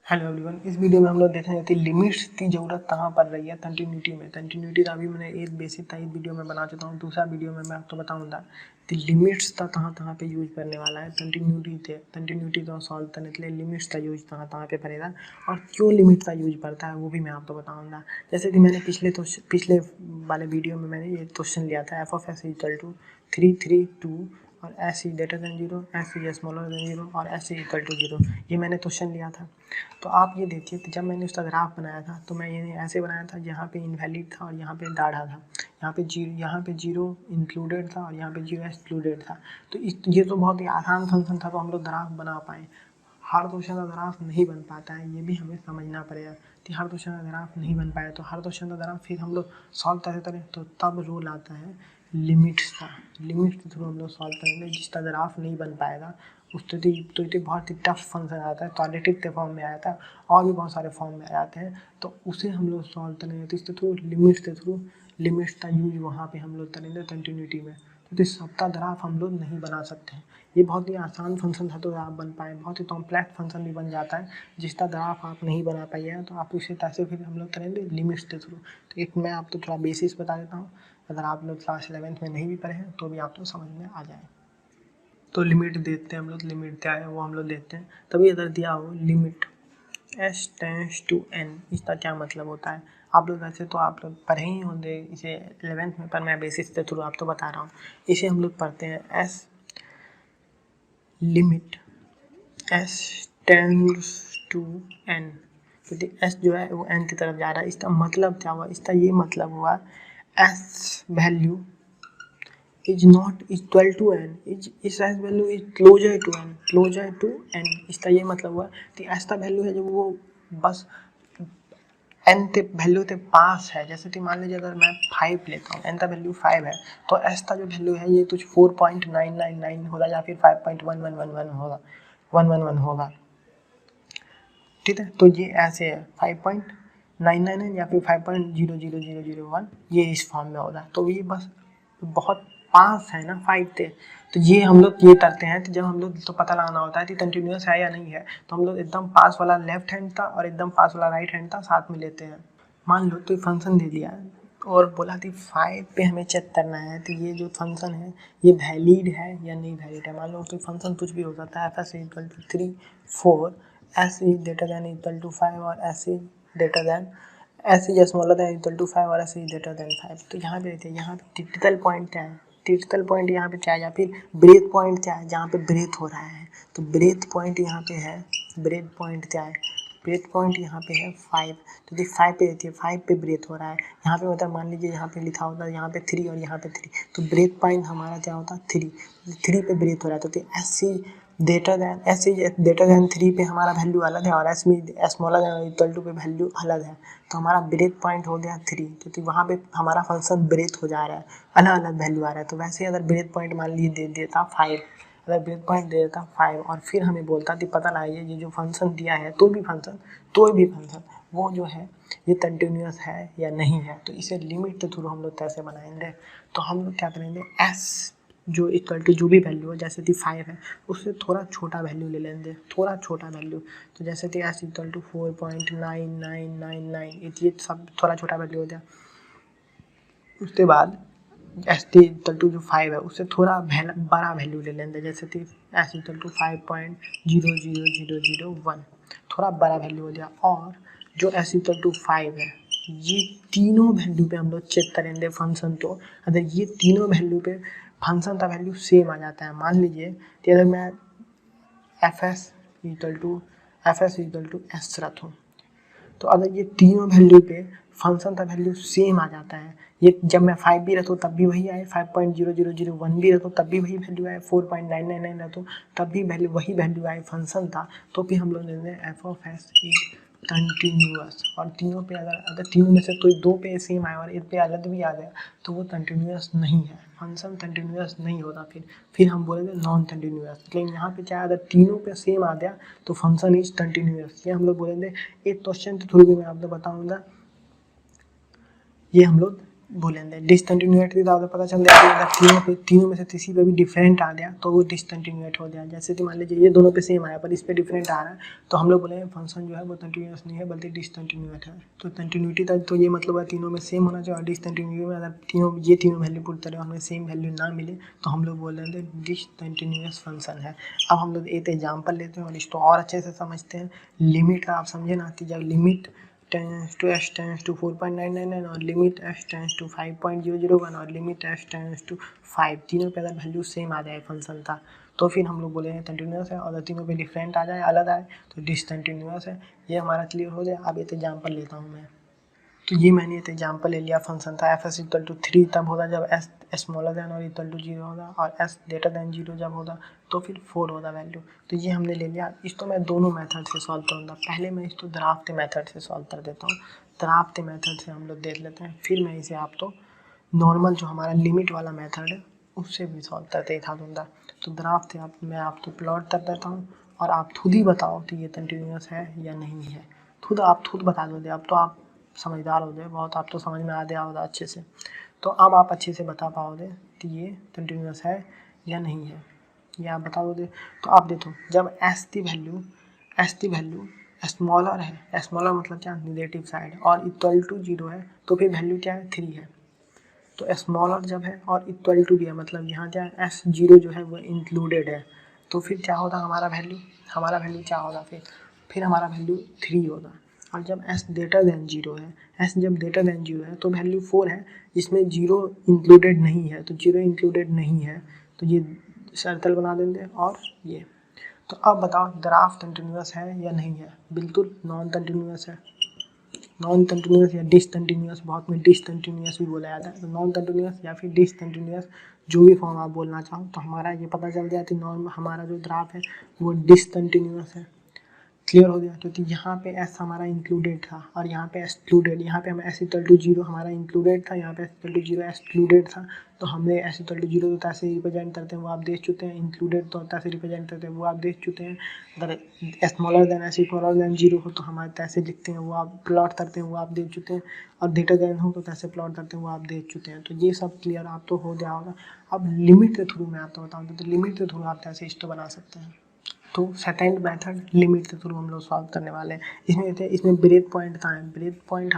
Hello everyone, इस video में हम लोग देखेंगे कि लिमिट्स की ज़रूरत कहाँ पड़ रही है कंटिन्यूटी में। कंटिन्यूटी का अभी मैंने एक बेसिक था, एक वीडियो में बना चुका हूँ। दूसरा वीडियो में मैं आपको बताऊँगा कि लिमिट्स का कहाँ पे यूज करने वाला है। कंटिन्यूटी को सॉल्व करने के लिए लिमिट्स का यूज कहाँ पे पड़ेगा और क्यों लिमिट का यूज पड़ता है वो भी मैं आपको बताऊँगा। जैसे कि मैंने पिछले वाले वीडियो में मैंने ये क्वेश्चन लिया था, f(s) = 3, 3, 2 और s greater than 0, s smaller then 0 और s = 0। ये मैंने क्वेश्चन लिया था। तो आप ये देखिए कि जब मैंने उसका ग्राफ बनाया था तो मैं ये ऐसे बनाया था, यहाँ पे इनवैलिड था और यहाँ पे दाढ़ा था, यहाँ पे जीरो इंक्लूडेड था और यहाँ पे जीरो एक्सक्लूडेड था। तो ये तो बहुत ही आसान फंक्शन था, तो हम लोग ग्राफ बना पाए। हर क्वेश्चन का ग्राफ नहीं बन पाता है, ये भी हमें समझना पड़ेगा कि हर क्वेश्चन का ग्राफ नहीं बन पाया। तो हर क्वेश्चन का ग्राफ फिर हम लोग सॉल्व कैसे करें, तो तब रूल आता है लिमिट्स का। लिमिट्स के थ्रू हम लोग सॉल्व करेंगे। जिसका ग्राफ नहीं बन पाएगा उससे तो ये बहुत ही टफ फंक्शन आता है, क्वाड्रेटिक के फॉर्म में आया था और भी बहुत सारे फॉर्म में आते हैं, तो उसे हम लोग सॉल्व करेंगे। तो इसके थ्रू लिमिट्स का यूज वहाँ पे हम लोग करेंगे कंटिन्यूटी में। तो इस सबका ग्राफ हम लोग नहीं बना सकते हैं। ये बहुत ही आसान फंक्शन था तो ग्राफ बन पाए, बहुत ही कॉम्प्लेक्स फंक्शन भी बन जाता है जिसका ग्राफ आप नहीं बना पाइए, तो आप उसे कैसे फिर हम लोग करेंगे लिमिट्स के थ्रू। तो एक मैं आपको थोड़ा बेसिस बता देता हूँ, अगर आप लोग क्लास 11th में नहीं भी पढ़े हैं तो भी आपको समझ में आ जाए। तो लिमिट देखते हैं हम लोग, लिमिट क्या है वो हम लोग देखते हैं। तभी अगर दिया हो limit s tends to n, इसका क्या मतलब होता है। आप लोग वैसे तो आप लोग पढ़े ही होंगे इसे 11th में, पर मैं बेसिस के थ्रू आपको बता रहा हूँ। इसे हम लोग पढ़ते हैं s limit s tends to n, क्योंकि s जो है वो n की तरफ जा रहा है। इसका मतलब क्या हुआ, इसका ये मतलब हुआ s value is not equal to n, इस s value is closer to n। इसका ये मतलब हुआ कि s का वैल्यू है जो वो बस n के वैल्यू के पास है। जैसे कि मान लीजिए अगर मैं 5 लेता हूँ, n का वैल्यू 5 है, तो s का जो वैल्यू है ये कुछ 4.999 होगा या फिर 5.1111 होगा, 111 होगा। ठीक है, तो ये ऐसे है 5.999 या फिर 5.00001, ये इस फॉर्म में होगा। तो ये बस बहुत पास है ना 5 से। तो ये हम लोग ये करते हैं कि जब हम लोग तो पता लगाना होता है कि कंटिन्यूस है या नहीं है, तो हम लोग एकदम पास वाला लेफ्ट हैंड था और एकदम पास वाला राइट हैंड था साथ में लेते हैं। मान लो तो फंक्शन दे दिया और बोला कि 5 पे हमें चेक करना है कि ये जो फंक्शन है ये वैलिड है या नहीं वैलिड है। मान लो तो फंक्शन कुछ भी हो सकता है, f(s) = 3, 4, s > 5 और s smaller than equal to 5 और s ग्रेटर देन 5। तो यहाँ पे देखिए, यहाँ पे क्रिटिकल पॉइंट क्या है, क्रिटिकल पॉइंट यहाँ पे क्या है, या फिर ब्रेथ पॉइंट क्या है, जहाँ पे ब्रेथ हो रहा है। तो ब्रेथ पॉइंट यहाँ पे है, ब्रेथ पॉइंट क्या है, ब्रेथ पॉइंट यहाँ पे है 5। तो देखिए 5 पे देखिए, 5 पे ब्रेथ हो रहा है। यहाँ पे मतलब मान लीजिए यहाँ पे लिखा होता है यहाँ पे 3 और यहाँ पे 3, तो ब्रेथ पॉइंट हमारा क्या होता है 3 पे ब्रेथ हो रहा है। तो s ग्रेटर देन 3 पे हमारा वैल्यू अलग है और s smaller than equal to पे वैल्यू अलग है। तो हमारा ब्रेथ पॉइंट हो गया 3, क्योंकि वहाँ पे हमारा फंक्शन ब्रेथ हो जा रहा है, अलग अलग वैल्यू आ रहा है। तो वैसे अगर ब्रेथ पॉइंट मान लीजिए दे देता 5, अगर ब्रेथ पॉइंट दे देता 5 और फिर हमें बोलता कि पता लगाइए ये जो फंक्शन दिया है तो भी फंक्शन वो जो है ये कंटिन्यूस है या नहीं है। तो इसे लिमिट के थ्रू हम लोग कैसे बनाएंगे, तो हम लोग क्या करेंगे, s जो इक्वल टू जो भी वैल्यू है, जैसे कि 5 है उससे थोड़ा छोटा वैल्यू ले लेंगे, थोड़ा छोटा वैल्यू। तो जैसे कि s = 4.9999, ये सब थोड़ा छोटा वैल्यू हो गया। उसके बाद s = जो 5 है उससे थोड़ा बड़ा वैल्यू ले लेंगे, जैसे कि s = 5.00001, थोड़ा बड़ा वैल्यू हो गया। और जो s = 5 है, ये तीनों वैल्यू पे हम लोग चेक करेंगे फंक्शन को। अगर ये तीनों वैल्यू पे फंक्शन का वैल्यू सेम आ जाता है, मान लीजिए कि अगर मैं f(s) = s रखूँ, तो अगर ये तीनों वैल्यू पे फंक्शन का वैल्यू सेम आ जाता है, ये जब मैं 5 भी रखूँ तब भी वही आए, 5.0001 भी रखूँ तब भी वही वैल्यू आए, 4.999 रखूँ तब भी वही वैल्यू आए फंक्शन था, तो भी हम लोग लेंगे f(s) कंटिन्यूस। और तीनों पे अगर तीनों में से कोई 2 पे सेम आए और एक पे अलग भी आ गया तो वो कंटिन्यूस नहीं है, फंक्शन कंटिन्यूस नहीं होता। फिर हम बोलेंगे नॉन कंटिन्यूस। लेकिन यहाँ पे क्या है, अगर तीनों पे सेम आ गया तो फंक्शन इज कंटिन्यूस, ये हम लोग बोलेंगे। एक क्वेश्चन के थ्रू भी मैं आपको बताऊंगा, ये हम लोग बोलेंगे डिसकंटिन्यूटी तो आपको पता चल गया कि अगर तीनों में से किसी पे भी डिफरेंट आ गया तो वो डिसकंटिन्यूट हो जाए। जैसे कि मान लीजिए ये दोनों पे सेम आया पर इस पे डिफरेंट आ रहा है तो हम लोग बोलेंगे फंक्शन जो है वो कंटिन्यूस नहीं है बल्कि डिसकंटिन्यूट है। तो कंटिन्यूटी का तो ये मतलब है तीनों में सेम होना चाहिए और डिसकंटिन्यूटी में अगर तीनों वैल्यू पुट करें हमें सेम वैल्यू ना मिले तो हम लोग बोल रहे हैं डिसकंटिन्यूस फंक्शन है। अब हम लोग एक एग्जाम्पल लेते हैं और इसको और अच्छे से समझते हैं। लिमिट का आप समझे ना कि जब limit tends to s tends to 4.999 और लिमिट s टेंस टू 5.001 और लिमिट s टेंस टू 5 तीनों पे अगर वैल्यू सेम आ जाए फंक्शन का तो फिर हम लोग बोलेंगे कंटिन्यूस है और अगर तीनों पे डिफरेंट आ जाए अलग आए तो डिसकंटिन्यूस है। ये हमारा क्लियर हो जाए। अब एक एग्जाम्पल लेता हूँ मैं। तो ये मैंने एक एग्जाम्पल ले लिया फंक्शन था एफ एस इक्वल टू 3 तब होगा जब एस स्मॉलर दैन और इक्वल टू 0 होगा और एस ग्रेटर दैन 0 जब होगा तो फिर 4 होगा वैल्यू। तो ये हमने ले लिया। इसको मैं दोनों मेथड से सॉल्व करूँगा। पहले मैं इसको द्राफ्ट मेथड से सॉल्व कर देता हूँ। द्राफ्ट मेथड से हम लोग देख लेते हैं फिर मैं इसे आप तो नॉर्मल जो हमारा लिमिट वाला मेथड है उससे भी सॉल्व करके दिखा दूँगा। तो द्राफ्ट से मैं आपको प्लॉट कर देता हूँ और आप खुद ही बताओ कि ये कंटिन्यूस है या नहीं है। आप खुद बता दोगे। अब तो आप समझदार हो गए बहुत, आप तो समझ में आ गया होगा अच्छे से। तो अब आप अच्छे से बता पाओगे कि ये कंटिन्यूस है या नहीं है, ये आप बताओगे। तो आप देखो जब एस की वैल्यू स्मॉलर है, स्मॉलर मतलब क्या नेगेटिव साइड और इक्वल टू 0 है तो फिर वैल्यू क्या है 3 है। तो स्मॉलर जब है और इक्वल टू भी है मतलब यहाँ क्या है S0 जो है वो इंक्लूडेड है तो फिर क्या होगा हमारा वैल्यू क्या होगा फिर हमारा वैल्यू 3 होगा। और जब S ग्रेटर देन 0 है, S जब ग्रेटर देन 0 है तो वैल्यू 4 है जिसमें 0 इंक्लूडेड नहीं है। तो 0 इंक्लूडेड नहीं है तो ये सर्कल बना देंगे और ये। तो अब बताओ ग्राफ कंटिन्यूस है या नहीं है। बिल्कुल नॉन कंटिन्यूस है। नॉन कंटिन्यूस या डिसकंटिन्यूस, बहुत में डिसकंटिन्यूस भी बोला जाता है। तो नॉन कंटिन्यूस या फिर डिसकंटिन्यूस जो भी फॉर्म आप बोलना चाहो तो हमारा ये पता चल गया कि नॉर्म हमारा जो ग्राफ है वो डिसकंटिन्यूस है। क्लियर हो गया क्योंकि यहाँ पे एस हमारा इंक्लूडेड था और यहाँ पे एक्सक्लूडेड। यहाँ पे हम एस इक्वल टू 0 हमारा इंक्लूडेड था, यहाँ पे एस इक्वल टू 0 एक्सक्लूडेड था। तो हमने एस इक्वल टू 0 तो ऐसे रिप्रेजेंट करते हैं वो आप देख चुके हैं, इंक्लूडेड तो ऐसे रिप्रेजेंट करते हैं वो आप देख चुके हैं। अगर smaller than S smaller than 0 हो तो हमारे कैसे लिखते हैं वो आप प्लॉट करते हैं वो आप देख चुके हैं और ग्रेटर देन हो तो कैसे प्लॉट करते हैं वो आप देख चुके हैं। तो ये सब क्लियर आप तो हो गया होगा। अब लिमिट के थ्रू मैं आपको बताऊँ तो लिमिट के थ्रू आप कैसे इसको बना सकते हैं। तो सेकेंड मेथड लिमिट के थ्रू हम लोग सॉल्व करने वाले हैं। इसमें ब्रेक पॉइंट कहाँ है, ब्रेक पॉइंट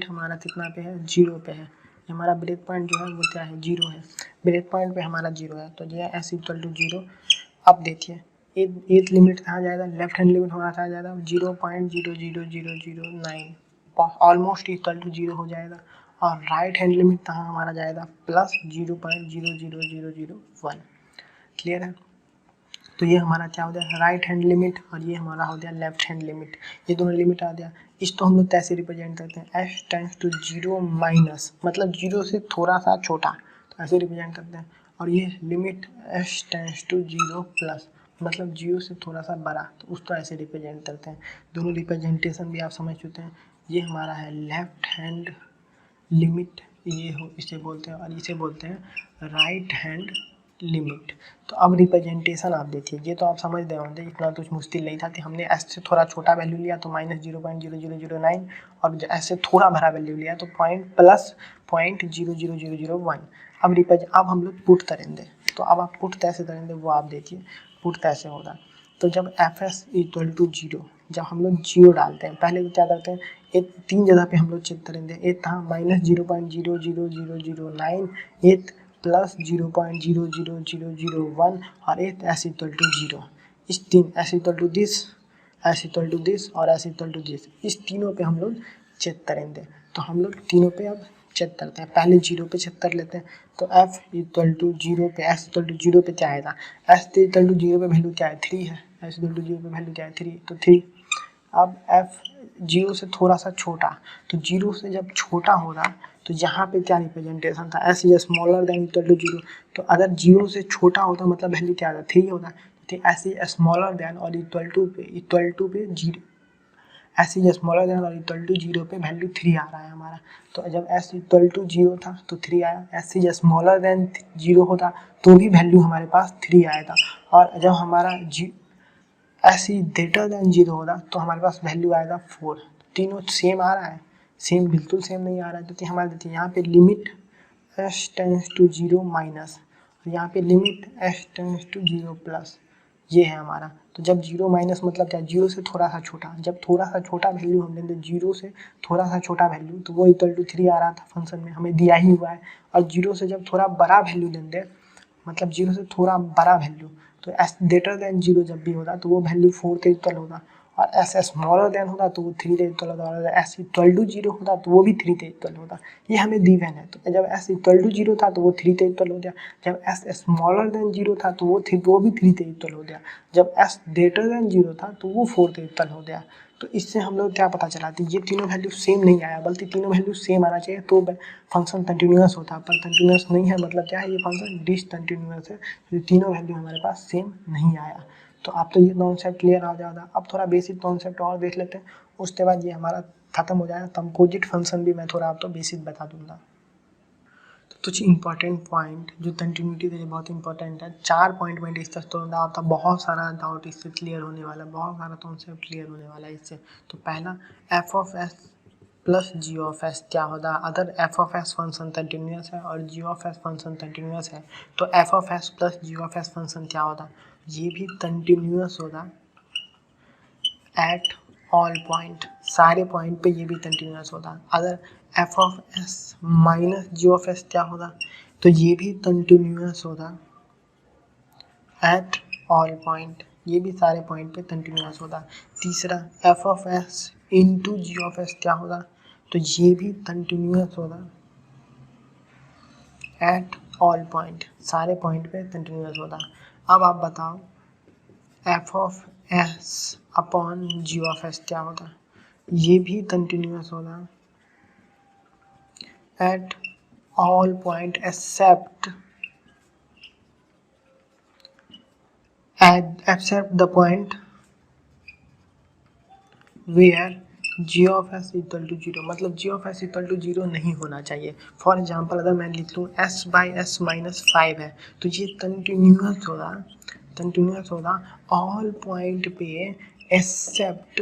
हमारा कितना पे है 0 पे है। हमारा ब्रेक पॉइंट जो है वो क्या है 0 है। ब्रेक पॉइंट पे हमारा 0 है तो ये एस इक्वल टू 0। अब देखिए एक लिमिट कहाँ जाएगा, लेफ्ट हैंड लिमिट हमारा कहाँ जाएगा 0.00009 ऑलमोस्ट इक्वल टू 0 हो जाएगा। और राइट हैंड लिमिट कहाँ हमारा जाएगा प्लस 0.00001। क्लियर है। तो ये हमारा क्या हो गया राइट हैंड लिमिट और ये हमारा हो गया लेफ्ट हैंड लिमिट। ये दोनों लिमिट आ गया। इसको हम लोग कैसे रिप्रेजेंट करते हैं एस टेंस टू 0 माइनस मतलब 0 से थोड़ा सा छोटा तो ऐसे रिप्रेजेंट करते हैं। और ये limit s tends to 0 plus मतलब 0 से थोड़ा सा बड़ा तो उसको ऐसे रिप्रेजेंट करते हैं। दोनों रिप्रेजेंटेशन भी आप समझ चुके हैं। ये हमारा है लेफ्ट हैंड लिमिट, ये हो इसे बोलते हैं और इसे बोलते हैं राइट हैंड लिमिट। तो अब रिप्रेजेंटेशन आप देखिए, ये तो आप समझ रहे होंगे इतना कुछ मुश्किल नहीं था कि हमने एस से थोड़ा छोटा वैल्यू लिया तो -0.0009 और एस से थोड़ा बड़ा वैल्यू लिया तो प्लस 0.00001। अब हम लोग पुट करेंगे। तो अब आप पुट कैसे करेंगे वो आप देखिए पुट कैसे होगा। तो जब एफ एस इक्वल टू 0 जब हम लोग 0 डालते हैं पहले तो क्या करते हैं एक 3 जगह पे हम लोग चेक करेंगे। एक था -0.00009, एक प्लस 0.00001 और एक एस इक्वल टू 0। इस तीन एस इक्वल टू दिस और एस इक्वल टू दिस इस तीनों पे हम लोग चेक करेंगे। तो हम लोग तीनों पे अब चेक करते हैं। पहले 0 पे चेक कर लेते हैं। तो f इक्वल टू 0 पे एस इक्वल टू 0 पे क्या आएगा एस इक्वल टू 0 पे वैल्यू क्या है 3 है। एस इक्वल टू 0 पे वैल्यू क्या है 3 तो 3। अब f 0 से थोड़ा सा छोटा तो 0 से जब छोटा होगा तो यहाँ पे क्या रिप्रेजेंटेशन था s is smaller than equal to 0। तो अगर 0 से छोटा होता मतलब वैल्यू क्या आता 3 होता। तो एस इज स्मॉलर देन और इक्वल टू पे 0 एस इज स्मॉलर देन और इक्वल टू 0 पे वैल्यू 3 आ रहा है हमारा। तो जब एस इक्वल टू 0 था तो 3 आया। एस इज स्मॉलर देन 0 होता तो भी वैल्यू हमारे पास 3 आया था। और जब हमारा एस इज ग्रेटर देन 0 होगा तो हमारे पास वैल्यू आएगा 4। तीनों सेम आ रहा है, सेम बिल्कुल सेम नहीं आ रहा है तो हमारे देखिए यहाँ पे limit s tends to 0 minus, और यहाँ पे limit s tends to 0 plus, ये है हमारा। तो जब 0 माइनस मतलब क्या, 0 से थोड़ा सा छोटा, जब थोड़ा सा छोटा वैल्यू हम लेंगे 0 से थोड़ा सा छोटा वैल्यू, तो वो इक्वल टू 3 आ रहा था फंक्शन में, हमें दिया ही हुआ है। और 0 से जब थोड़ा बड़ा वैल्यू लेंगे, मतलब 0 से थोड़ा बड़ा वैल्यू, तो s ग्रेटर देन 0 जब भी होता तो वो वैल्यू 4 के इक्वल होगा, और s स्मॉलर देन होता तो वो 3 के इक्वल होता, और s इक्वल टू 0 होता तो वो भी 3 के इक्वल होता। ये हमें गिवन है। तो जब s इक्वल टू 0 था तो वो 3 के इक्वल हो गया, जब s स्मॉलर देन 0 था तो वो भी 3 के इक्वल हो गया, जब s ग्रेटर देन 0 था तो वो 4 के इक्वल हो गया। तो इससे हम लोग क्या पता चला कि ये तीनों वैल्यू सेम नहीं आया, बल्कि तीनों वैल्यू सेम आना चाहिए तो फंक्शन कंटिन्यूअस होता है, पर कंटिन्यूअस नहीं है, मतलब क्या है, ये फंक्शन डिसकंटिन्यूअस है। तो तीनों वैल्यू हमारे पास सेम नहीं आया। तो अब तो ये कॉन्सेप्ट क्लियर आ जाएगा। अब थोड़ा बेसिक कॉन्सेप्ट और देख लेते हैं, उसके बाद ये हमारा खत्म हो जाएगा। कंपोजिट फंक्शन भी मैं थोड़ा आपको बेसिक बता दूंगा। तो कुछ इंपॉर्टेंट पॉइंट जो कंटिन्यूटी के लिए बहुत इंपॉर्टेंट है, 4 पॉइंट में डिस्कस करूँगा, आपका बहुत सारा डाउट इससे क्लियर होने वाला है, बहुत सारा कॉन्सेप्ट क्लियर होने वाला है इससे। तो पहला, f of s plus g of s क्या होगा अगर f of s function continuous है और g of s function continuous है, तो f of s plus g of s function क्या होगा, ये भी कंटिन्यूस होगा एट ऑल पॉइंट, सारे पॉइंट पे ये भी कंटिन्यूस होगा। अगर f of s minus g of s क्या होगा, तो ये भी कंटिन्यूस होगा एट ऑल पॉइंट, ये भी सारे पॉइंट पे कंटिन्यूस होगा। तीसरा, f of s into g of s क्या होगा, तो ये भी कंटिन्यूस होगा एट ऑल पॉइंट, सारे पॉइंट पे कंटिन्यूस होगा। अब आप बताओ f of s upon g of s क्या होगा, ये भी कंटिन्यूस होगा at all point except the point where g of s equal to 0, मतलब g of s equal to 0 नहीं होना चाहिए। फॉर एग्जाम्पल अगर मैं लिख लूँ s बाई एस माइनस 5 है, तो ये कंटिन्यूस होगा ऑल पॉइंट पे एक्सेप्ट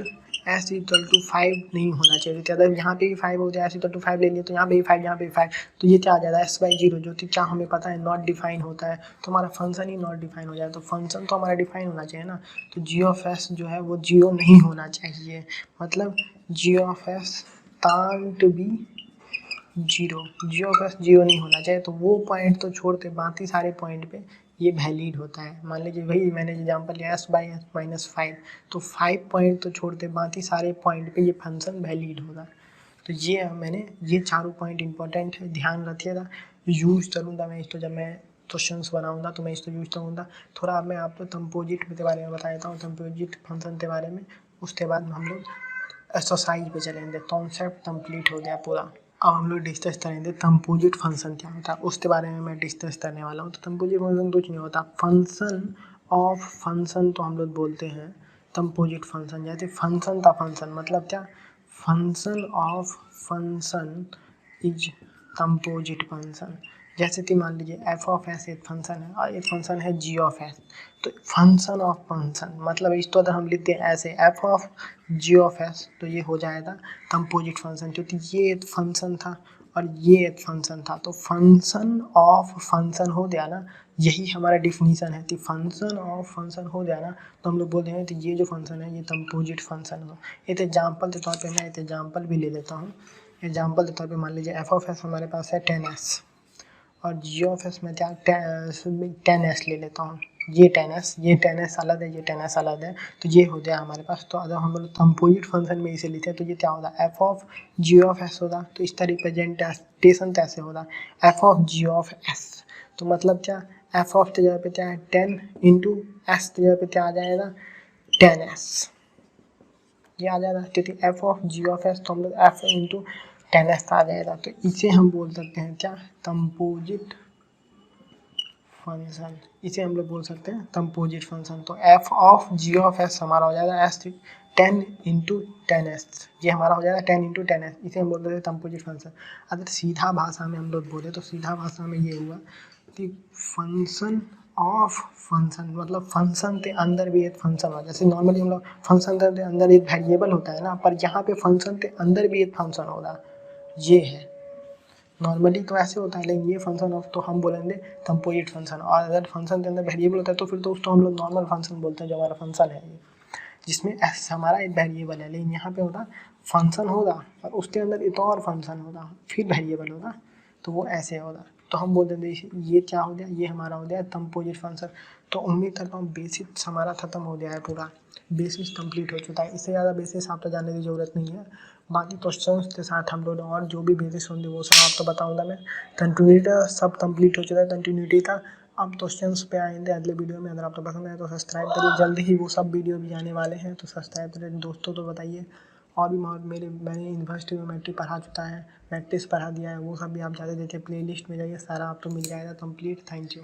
s इक्वल टू 5 नहीं होना चाहिए। तो अगर यहाँ पे भी 5 हो जाए, s इक्वल टू 5 ले लिए, तो यहाँ पे भी 5, यहाँ पे भी 5, तो ये क्या आ जाएगा s बाई 0, जो कि क्या हमें पता है नॉट डिफाइन होता है, तो हमारा फंक्शन ही नॉट डिफाइन हो जाए। तो फंक्शन तो हमारा डिफाइन होना चाहिए ना, तो जी ऑफ एस जो है वो 0 नहीं होना चाहिए, मतलब G of S can't be 0, G of S 0 नहीं होना चाहिए। तो वो पॉइंट तो छोड़ते बाकी सारे पॉइंट पे ये वैलिड होता है। मान लीजिए वही मैंने एग्जांपल लिया s बाई एस माइनस 5, तो 5 पॉइंट तो छोड़ते बाकी सारे पॉइंट पे ये फंक्शन वैलिड होगा। तो ये मैंने ये चारों पॉइंट इंपॉर्टेंट है, ध्यान रखिएगा। यूज़ करूँगा मैं इसको, जब मैं क्वेश्चंस बनाऊंगा तो मैं इसको यूज़ करूँगा। थोड़ा अब मैं आपको कंपोजिट के बारे में बता देता हूँ, कंपोजिट फंक्शन के बारे में। उसके बाद हम लोग एक्सरसाइज पे चलेंगे, कॉन्सेप्ट कंप्लीट हो गया पूरा। अब हम लोग डिस्कस करेंगे कंपोजिट फंक्शन क्या होता है, उसके बारे में मैं डिस्कस करने वाला हूँ। तो कंपोजिट फंक्शन कुछ नहीं होता, फंक्शन ऑफ फंक्शन तो हम लोग बोलते हैं कंपोजिट फंक्शन। जैसे फंक्शन का फंक्शन मतलब क्या, function of function is composite function. जैसे कि मान लीजिए एफ ऑफ एस एक फंक्शन है और एक फंक्शन है जी ऑफ एस, तो फंक्शन ऑफ फंक्शन मतलब इसको अगर हम लिखते हैं ऐसे f of g of s, तो ये हो जाएगा कंपोजिट फंक्शन, क्योंकि ये एक फंक्शन था और ये एक फंक्शन था, तो फंक्शन ऑफ फंक्शन हो गया ना, यही हमारा डिफिनीशन है कि फंक्शन ऑफ फंक्शन हो गया ना, तो हम लोग बोलते हैं कि ये जो फंक्शन है ये कंपोजिट फंक्शन हो। एक एग्जाम्पल के तौर पे मैं एक एग्जाम्पल भी ले लेता हूँ। एग्जाम्पल के तौर पे मान लीजिए एफ ऑफ एस हमारे पास है 10s और जी ऑफ एस में क्या 10s ले लेता हूँ। ये 10s अलग है, ये 10s अलग है, तो ये हो गया हमारे पास। तो अगर हम लोग कंपोजिट फंक्शन में इसे लिखते हैं तो ये क्या होगा, f of g of s होगा। तो इसका रिप्रेजेंटेशन कैसे होगा, f of g of s, तो मतलब क्या, एफ ऑफ की जगह पे क्या है 10 इंटू एस की जगह पे क्या आ जाएगा 10s, ये आ जाएगा, क्योंकि f of g of s तो हम लोग एफ इंटू 10s आ जाएगा। तो इसे हम बोल सकते हैं क्या, कंपोजिट फंक्शन, इसे हम लोग बोल सकते हैं कंपोजिट फंक्शन। तो f of g of s हमारा हो जाएगा एस 10 इंटू 10s, ये हमारा हो जाएगा 10 इंटू 10s, इसे हम बोलते हैं कंपोजिट फंक्शन। अगर सीधा भाषा में हम लोग बोले तो सीधा भाषा में ये हुआ कि फंक्शन ऑफ फंक्शन, मतलब फंक्शन के अंदर भी एक फंक्शन होगा। जैसे नॉर्मली हम लोग फंक्शन के अंदर एक वेरिएबल होता है ना, पर यहाँ पे फंक्शन के अंदर भी एक फंक्शन होगा। ये है। नॉर्मली तो ऐसे होता है, लेकिन ये फंक्शन ऑफ तो हम बोलेंगे कंपोजिट फंक्शन, और अगर फंक्शन के अंदर वेरिएबल होता है तो फिर तो उसको हम लोग नॉर्मल फंक्शन बोलते हैं, जो हमारा फंक्शन है ये, जिसमें एस हमारा एक वेरिएबल है। लेकिन यहाँ पे होता फंक्शन होगा और उसके अंदर एक और फंक्शन होगा, फिर वेरिएबल होगा, तो वो ऐसे होगा। तो हम बोल देंगे ये क्या हो गया, ये हमारा हो गया कंपोजिट फंक्शन। तो उम्मीद करता हूँ बेसिक्स हमारा खत्म हो गया है, पूरा बेसिक्स कंप्लीट हो चुका है। इससे ज़्यादा बेसिक्स आपको जानने की ज़रूरत नहीं है। बाकी क्वेश्चंस के साथ हम लोग और जो भी बेसिक्स होंगे वो सब आपको बताऊँगा मैं। कंटिन्यूटी सब कंप्लीट हो चुका है, कंटिन्यूटी का। अब क्वेश्चंस पे आएंगे अगले वीडियो में। अगर आपको पसंद आए तो सब्सक्राइब करिए, जल्द ही वो सब वीडियो भी आने वाले हैं, तो सब्सक्राइब करें। दोस्तों तो बताइए, और भी मैंने यूनिवर्सिटी में मैट्रिक पढ़ा चुका है, मैट्रिक्स पढ़ा दिया है, वो सब भी आप जाके देखिए, प्लेलिस्ट में जाइए, सारा आपको मिल जाएगा कंप्लीट। Thank you.